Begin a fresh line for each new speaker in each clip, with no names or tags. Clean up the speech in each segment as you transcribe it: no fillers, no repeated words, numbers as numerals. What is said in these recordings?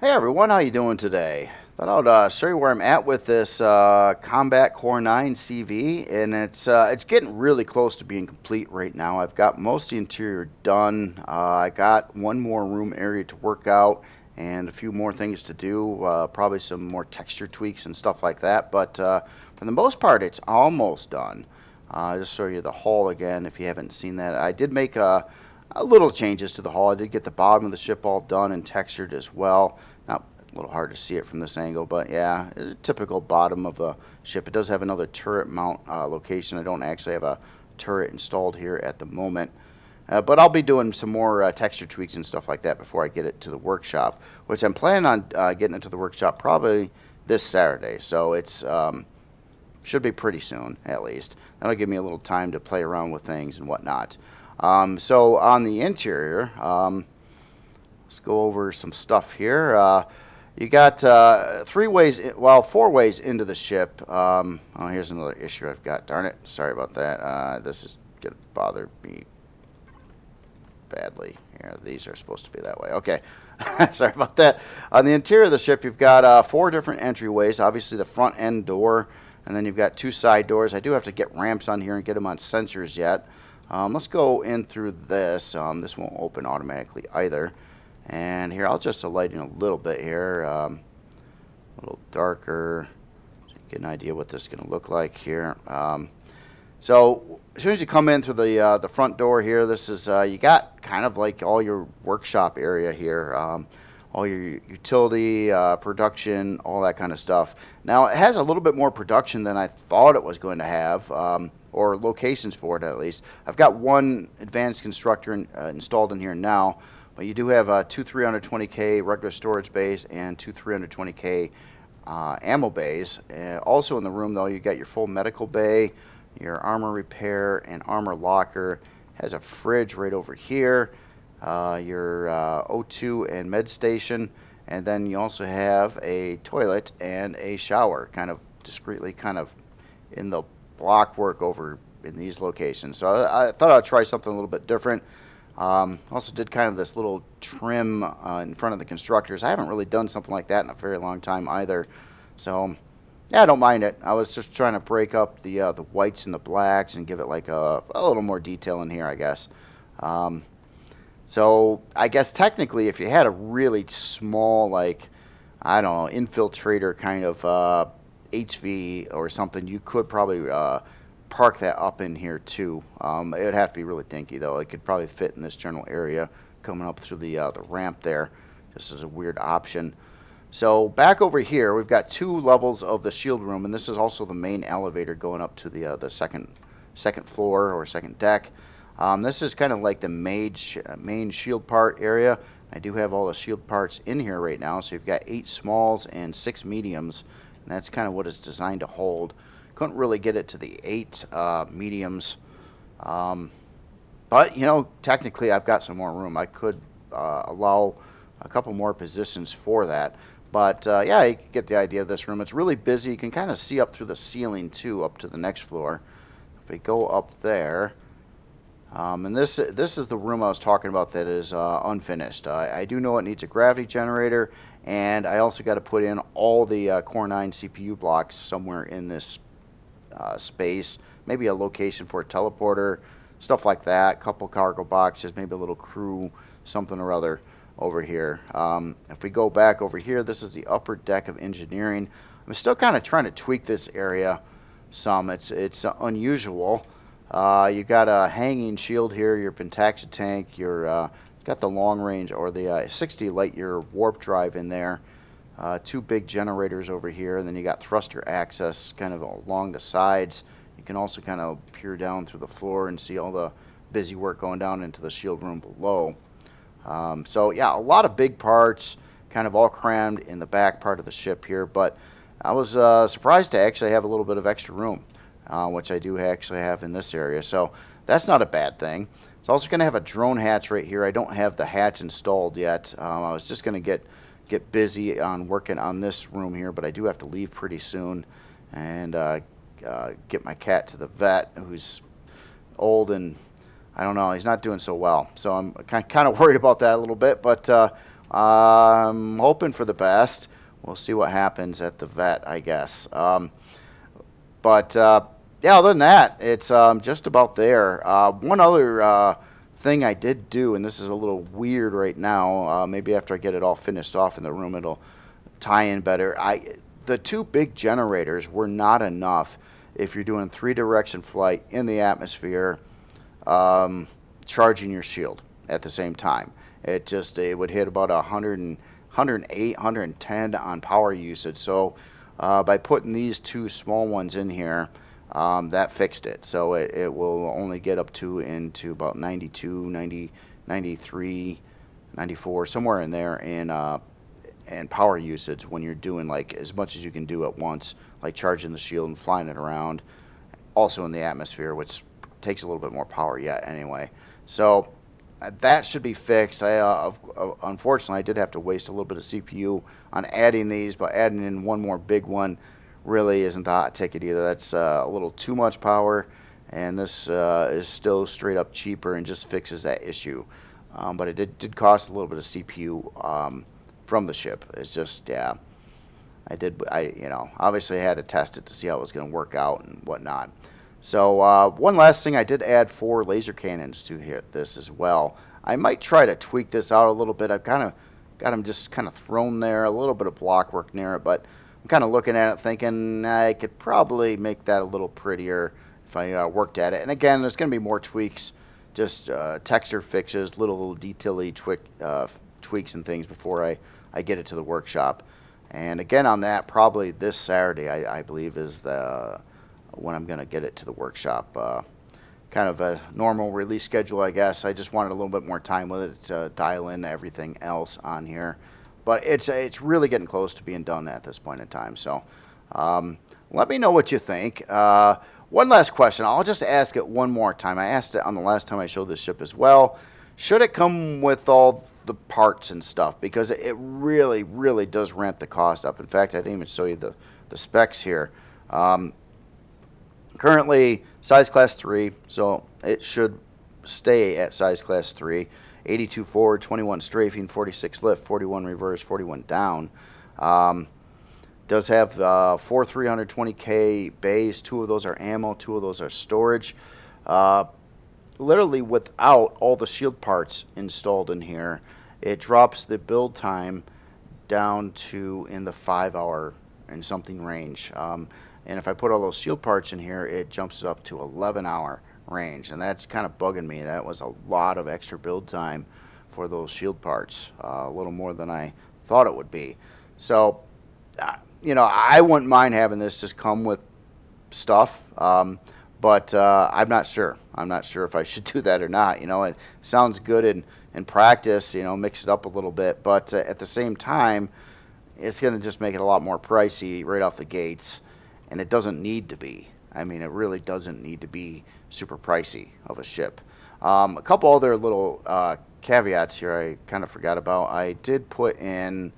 Hey everyone, how you doing today? Thought I'd show you where I'm at with this Combat Core 9 CV, and it's getting really close to being complete right now. I've got most of the interior done. I got one more room area to work out, and a few more things to do. Probably some more texture tweaks and stuff like that. But for the most part, it's almost done. Just show you the hull again if you haven't seen that. I did make a little changes to the hull. I did get the bottom of the ship all done and textured as well. Not a little hard to see it from this angle, but yeah, typical bottom of the ship. It does have another turret mount location. I don't actually have a turret installed here at the moment. But I'll be doing some more texture tweaks and stuff like that before I get it to the workshop, which I'm planning on getting it to the workshop probably this Saturday. So it's should be pretty soon, at least. That'll give me a little time to play around with things and whatnot. So on the interior, let's go over some stuff here. You got four ways into the ship. Oh, here's another issue I've got. Darn it. Sorry about that. This is going to bother me badly. Here, these are supposed to be that way. Okay. Sorry about that. On the interior of the ship, you've got four different entryways. Obviously, the front end door, and then you've got two side doors. I do have to get ramps on here and get them on sensors yet. Let's go in through this. This won't open automatically either. And here, I'll just lighten a little bit here, a little darker, so you get an idea what this is going to look like here. So as soon as you come in through the front door here, this is you got kind of like all your workshop area here, all your utility, production, all that kind of stuff. Now it has a little bit more production than I thought it was going to have, or locations for it at least. I've got one advanced constructor installed in here now. But you do have two 320K regular storage bays and two 320K ammo bays. Also in the room, though, you got your full medical bay, your armor repair and armor locker. Has a fridge right over here, your O2 and med station, and then you also have a toilet and a shower, kind of discreetly, kind of in the block work over in these locations. So I thought I'd try something a little bit different. Also did kind of this little trim in front of the constructors. I haven't really done something like that in a very long time either. So, yeah, I don't mind it. I was just trying to break up the whites and the blacks and give it like a little more detail in here, I guess. So, I guess technically if you had a really small, like, I don't know, infiltrator kind of HV or something, you could probably park that up in here too. It would have to be really dinky though. It could probably fit in this general area coming up through the ramp there, just as a weird option. So back over here, we've got two levels of the shield room, and this is also the main elevator going up to the second floor or second deck. This is kind of like the main shield part area. I do have all the shield parts in here right now, so you've got 8 smalls and 6 mediums, and that's kind of what it's designed to hold. Couldn't really get it to the 8 mediums, but you know, technically I've got some more room. I could allow a couple more positions for that, but yeah, you get the idea of this room. It's really busy. You can kind of see up through the ceiling too, up to the next floor. If we go up there, and this is the room I was talking about that is unfinished. I do know it needs a gravity generator, and I also got to put in all the Core 9 CPU blocks somewhere in this space, maybe a location for a teleporter, stuff like that, couple cargo boxes, maybe a little crew, something or other over here. If we go back over here, this is the upper deck of engineering. I'm still kind of trying to tweak this area some. It's unusual. You got a hanging shield here, your Pentaxa tank, your got the long range or the 60 light year warp drive in there. 2 big generators over here, and then you got thruster access kind of along the sides. You can also kind of peer down through the floor and see all the busy work going down into the shield room below. So yeah, a lot of big parts kind of all crammed in the back part of the ship here, but I was surprised to actually have a little bit of extra room, which I do actually have in this area, so that's not a bad thing. It's also going to have a drone hatch right here. I don't have the hatch installed yet. I was just going to get busy on working on this room here, but I do have to leave pretty soon and get my cat to the vet, who's old and I don't know, he's not doing so well. So I'm kind of worried about that a little bit, but I'm hoping for the best. We'll see what happens at the vet, I guess. But yeah, other than that, it's just about there. One other thing I did do, and this is a little weird right now. Maybe after I get it all finished off in the room, it'll tie in better. The two big generators were not enough if you're doing 3 direction flight in the atmosphere, um, charging your shield at the same time. It would hit about 108, 110 on power usage. So by putting these two small ones in here, that fixed it. So it will only get up to into about 92, 90, 93, 94, somewhere in there in power usage when you're doing like as much as you can do at once, like charging the shield and flying it around. Also in the atmosphere, which takes a little bit more power yet anyway. So that should be fixed. Unfortunately, I did have to waste a little bit of CPU on adding these, but adding in one more big one really isn't the hot ticket either. That's a little too much power, and this is still straight up cheaper and just fixes that issue. But it did cost a little bit of CPU from the ship. It's just, yeah, obviously I had to test it to see how it was going to work out and whatnot. So one last thing, I did add 4 laser cannons to hit this as well. I might try to tweak this out a little bit. I've kind of got them just kind of thrown there, a little bit of block work near it, but I'm kind of looking at it thinking I could probably make that a little prettier if I worked at it. And again, there's going to be more tweaks, just texture fixes, little detail-y tweaks and things before I get it to the workshop. And again on that, probably this Saturday, I believe, is when I'm going to get it to the workshop. Kind of a normal release schedule, I guess. I just wanted a little bit more time with it to dial in everything else on here. But it's really getting close to being done at this point in time. So let me know what you think. One last question. I'll just ask it one more time. I asked it on the last time I showed this ship as well. Should it come with all the parts and stuff? Because it really, really does ramp the cost up. In fact, I didn't even show you the specs here. Currently, size class 3, so it should stay at size class 3. 82 forward, 21 strafing, 46 lift, 41 reverse, 41 down. Does have 4 320K bays. 2 of those are ammo, 2 of those are storage. Literally without all the shield parts installed in here, it drops the build time down to in the 5-hour and something range. And if I put all those shield parts in here, it jumps it up to 11-hour range. And that's kind of bugging me. That was a lot of extra build time for those shield parts. A little more than I thought it would be. So, I wouldn't mind having this just come with stuff. But I'm not sure. I'm not sure if I should do that or not. It sounds good in practice, mix it up a little bit. But at the same time, it's going to just make it a lot more pricey right off the gates. And it doesn't need to be. I mean, it really doesn't need to be super pricey of a ship. A couple other little caveats here I kind of forgot about. I did put in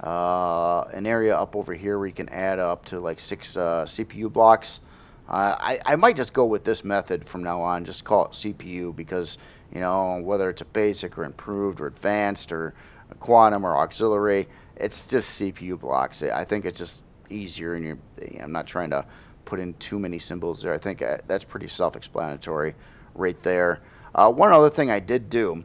an area up over here where you can add up to like 6 CPU blocks. I might just go with this method from now on, just call it CPU, because, whether it's a basic or improved or advanced or a quantum or auxiliary, it's just CPU blocks. I think it's just easier, and I'm not trying to put in too many symbols there. I think that's pretty self-explanatory right there. One other thing I did do,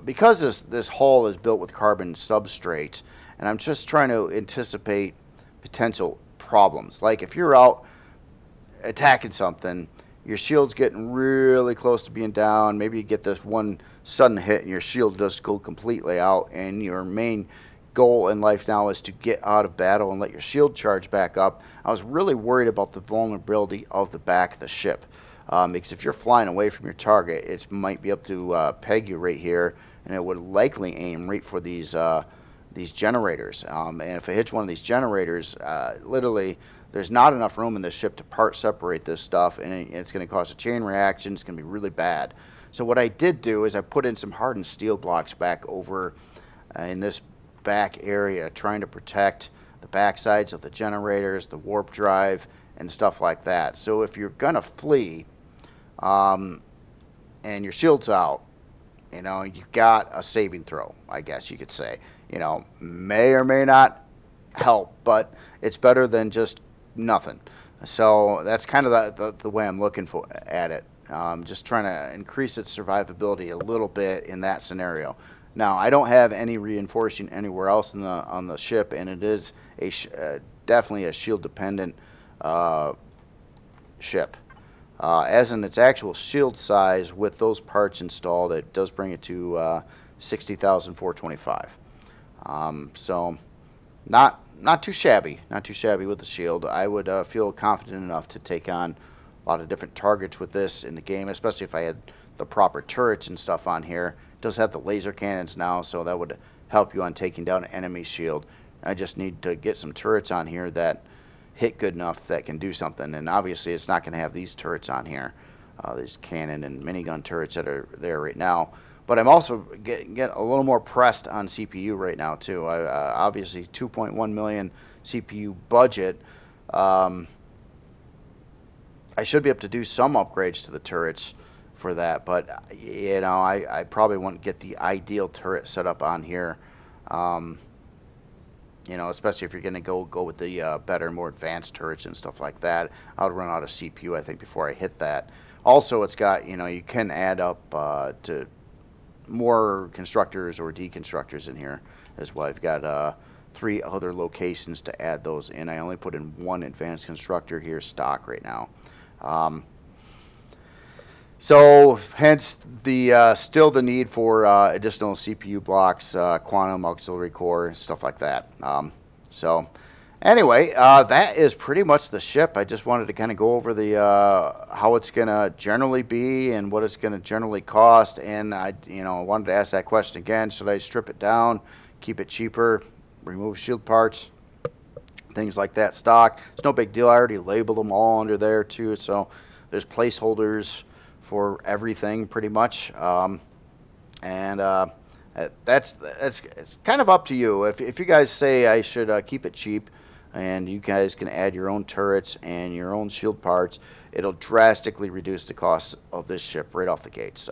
because this hull is built with carbon substrate, and I'm just trying to anticipate potential problems. Like if you're out attacking something, your shield's getting really close to being down, maybe you get this one sudden hit and your shield does go completely out, and your main goal in life now is to get out of battle and let your shield charge back up. I was really worried about the vulnerability of the back of the ship, because if you're flying away from your target, it might be up to peg you right here, and it would likely aim right for these generators. And if it hits one of these generators, literally there's not enough room in this ship to part separate this stuff, and it's going to cause a chain reaction. It's going to be really bad. So what I did do is I put in some hardened steel blocks back over in this back area, trying to protect the back sides of the generators, the warp drive, and stuff like that. So if you're gonna flee, and your shield's out, You know, you got a saving throw, I guess you could say. You know, may or may not help, but it's better than just nothing. So that's kind of the way I'm looking for at it. Just trying to increase its survivability a little bit in that scenario. Now, I don't have any reinforcing anywhere else on the ship, and it is definitely a shield dependent uh, ship. As in its actual shield size with those parts installed, it does bring it to 60,425. So not too shabby, not too shabby with the shield. I would feel confident enough to take on a lot of different targets with this in the game, especially if I had the proper turrets and stuff on here. It does have the laser cannons now, so that would help you on taking down an enemy shield. I just need to get some turrets on here that hit good enough that can do something, and obviously it's not going to have these turrets on here, these cannon and minigun turrets that are there right now. But I'm also getting a little more pressed on CPU right now too. Obviously 2.1 million CPU budget. I should be able to do some upgrades to the turrets for that, but you know, I probably won't get the ideal turret set up on here. You know, especially if you're going to go with the better, more advanced turrets and stuff like that. I would run out of CPU, I think, before I hit that. Also, it's got, you know, you can add up to more constructors or deconstructors in here as well. I've got 3 other locations to add those in. I only put in 1 advanced constructor here stock right now. So hence the still the need for additional CPU blocks, quantum auxiliary core, stuff like that. So anyway, that is pretty much the ship. I just wanted to kind of go over the how it's gonna generally be and what it's gonna generally cost. And I wanted to ask that question again. Should I strip it down, keep it cheaper, remove shield parts, things like that stock? It's no big deal. I already labeled them all under there too. So there's placeholders for everything pretty much, and that's it's kind of up to you. If you guys say I should keep it cheap, and you guys can add your own turrets and your own shield parts, it'll drastically reduce the cost of this ship right off the gates.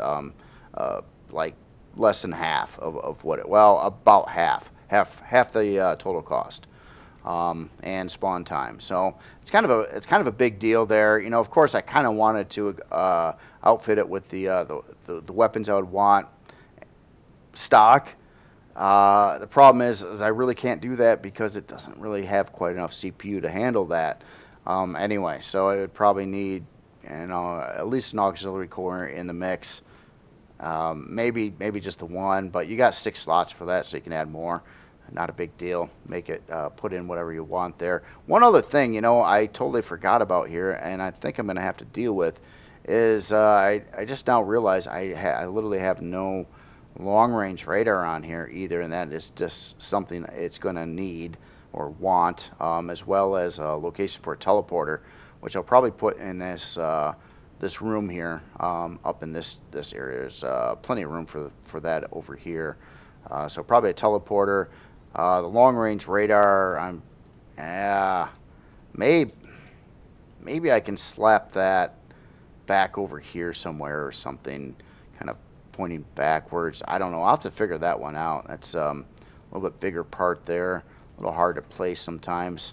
Like less than half of what it, well, about half the total cost. And spawn time. So it's kind of a big deal there. You know, of course, I kind of wanted to outfit it with the weapons I would want stock. The problem is I really can't do that because it doesn't really have quite enough CPU to handle that. Anyway, so I would probably need, you know, at least an auxiliary core in the mix. Maybe just the one, but you got 6 slots for that, so you can add more. Not a big deal. Make it put in whatever you want there. One other thing, you know, I totally forgot about here, and I think I'm going to have to deal with, is I just now realize I literally have no long-range radar on here either, and that is just something it's going to need or want, as well as a location for a teleporter, which I'll probably put in this this room here, up in this area. There's plenty of room for that over here. So probably a teleporter. The long-range radar, maybe I can slap that back over here somewhere or something, kind of pointing backwards. I don't know. I'll have to figure that one out. That's a little bit bigger part there, a little hard to place sometimes.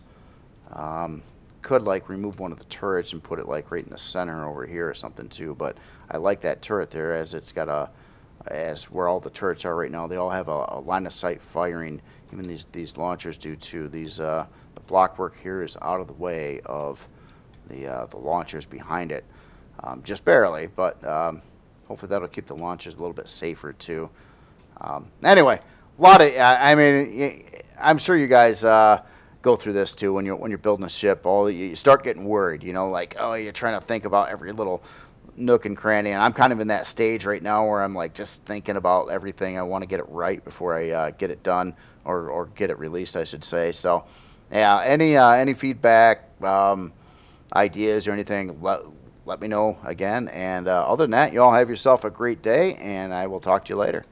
Could like remove one of the turrets and put it like right in the center over here or something too, but I like that turret there as it's got as where all the turrets are right now, they all have a line of sight firing. Even these launchers do too. The block work here is out of the way of the launchers behind it, just barely, but hopefully that'll keep the launchers a little bit safer too. Anyway, a lot of I mean, I'm sure you guys go through this too when you're building a ship. You start getting worried, you know, like, oh, you're trying to think about every little nook and cranny, and I'm kind of in that stage right now where I'm like just thinking about everything. I want to get it right before I get it done or get it released, I should say. So yeah, any feedback, ideas or anything, let me know again. And other than that, you all have yourself a great day, and I will talk to you later.